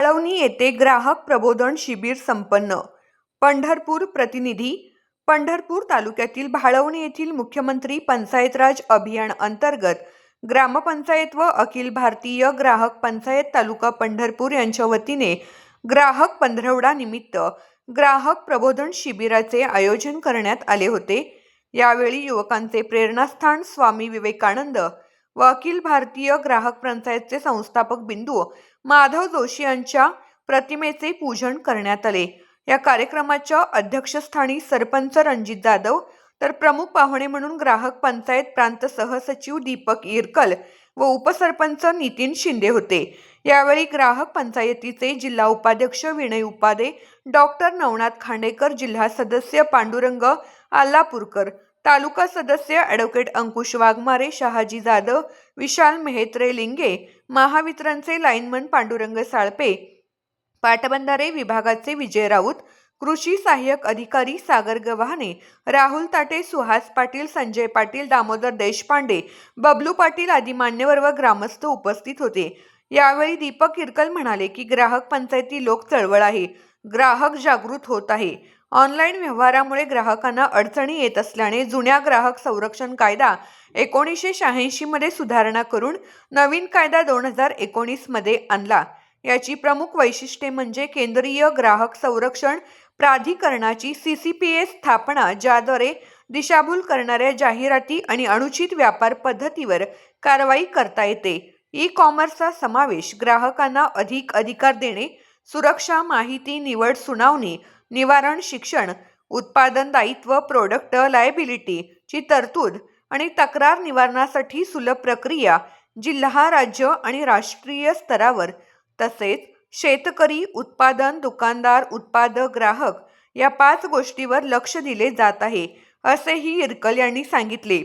आळवणी येथे ग्राहक प्रबोधन शिबिर संपन्न. पंढरपूर प्रतिनिधी. पंढरपूर तालुक्यातील भाळवणी येथील मुख्यमंत्री पंचायत राज अभियान अंतर्गत ग्रामपंचायत व अखिल भारतीय ग्राहक पंचायत तालुका पंढरपूर यांच्या वतीने ग्राहक पंधरवडा निमित्त ग्राहक प्रबोधन शिबिराचे आयोजन करण्यात आले होते. यावेळी युवकांचे प्रेरणास्थान स्वामी विवेकानंद व अखिल भारतीय ग्राहक पंचायतचे संस्थापक बिंदू माधव जोशी यांच्या प्रतिमेचे पूजन करण्यात आले. या कार्यक्रमाच्या अध्यक्षस्थानी सरपंच रणजित जाधव तर प्रमुख पाहुणे म्हणून ग्राहक पंचायत प्रांत सहसचिव दीपक इरकल व उपसरपंच नितीन शिंदे होते. यावेळी ग्राहक पंचायतीचे जिल्हा उपाध्यक्ष विनय उपाध्ये, डॉक्टर नवनाथ खांडेकर, जिल्हा सदस्य पांडुरंग आल्हापूरकर, तालुका सदस्य ॲडव्होकेट अंकुश वाघमारे, शहाजी जाधव, विशाल मेहेत्रे लिंगे, महावितरणचे लाईनमन पांडुरंग साळपे, पाटबंधारे विभागाचे विजय राऊत, कृषी सहाय्यक अधिकारी सागर गव्हाणे, राहुल ताटे, सुहास पाटील, संजय पाटील, दामोदर देशपांडे, बबलू पाटील आदी मान्यवर व ग्रामस्थ उपस्थित होते. यावेळी दीपक इरकल म्हणाले की ग्राहक पंचायती लोक चळवळ आहे. ग्राहक जागृत होत आहे. ऑनलाईन व्यवहारामुळे ग्राहकांना अडचणी येत असल्याने जुन्या ग्राहक संरक्षण कायदा 1986 मध्ये सुधारणा करून नवीन कायदा 2019 मध्ये आणला. याची प्रमुख वैशिष्ट्ये म्हणजे केंद्रीय ग्राहक संरक्षण प्राधिकरणाची CCPA स्थापना, ज्याद्वारे दिशाभूल करणाऱ्या जाहिराती आणि अनुचित व्यापार पद्धतीवर कारवाई करता येते. ई-कॉमर्सचा समावेश, ग्राहकांना अधिक अधिकार देणे, सुरक्षा, माहिती, निवड, सुनावणी, निवारण, शिक्षण, उत्पादन दायित्व, प्रोडक्ट लायबिलिटी ची तरतूद आणि तक्रार निवारणासाठी सुलभ प्रक्रिया जिल्हा, राज्य आणि राष्ट्रीय स्तरावर, तसेच शेतकरी, उत्पादन, दुकानदार, उत्पादक, ग्राहक या 5 गोष्टीवर लक्ष दिले जात आहे, असेही इरकल यांनी सांगितले.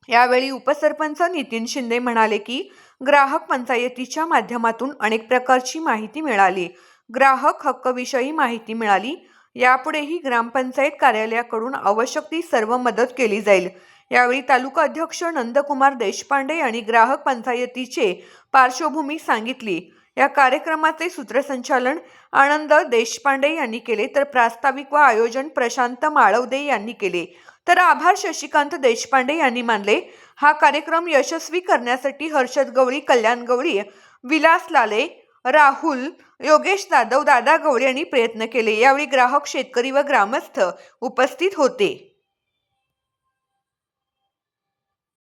यावेळी उपसरपंच नितीन शिंदे म्हणाले की ग्राहक पंचायतीच्या माध्यमातून अनेक प्रकारची माहिती मिळाली. ग्राहक हक्कविषयी माहिती मिळाली. यापुढेही ग्रामपंचायत कार्यालयाकडून आवश्यक ती सर्व मदत केली जाईल. यावेळी तालुका अध्यक्ष नंदकुमार देशपांडे यांनी ग्राहक पंचायतीचे पार्श्वभूमी सांगितली. या कार्यक्रमाचे सूत्रसंचालन आनंद देशपांडे यांनी केले, तर प्रास्ताविक व आयोजन प्रशांत माळवदे यांनी केले, तर आभार शशिकांत देशपांडे यांनी मानले. हा कार्यक्रम यशस्वी करण्यासाठी हर्षद गवळी, कल्याण गवळी, विलास लाले, राहुल, योगेश जाधव, दादा गवळी यांनी प्रयत्न केले. यावेळी ग्राहक, शेतकरी व ग्रामस्थ उपस्थित होते.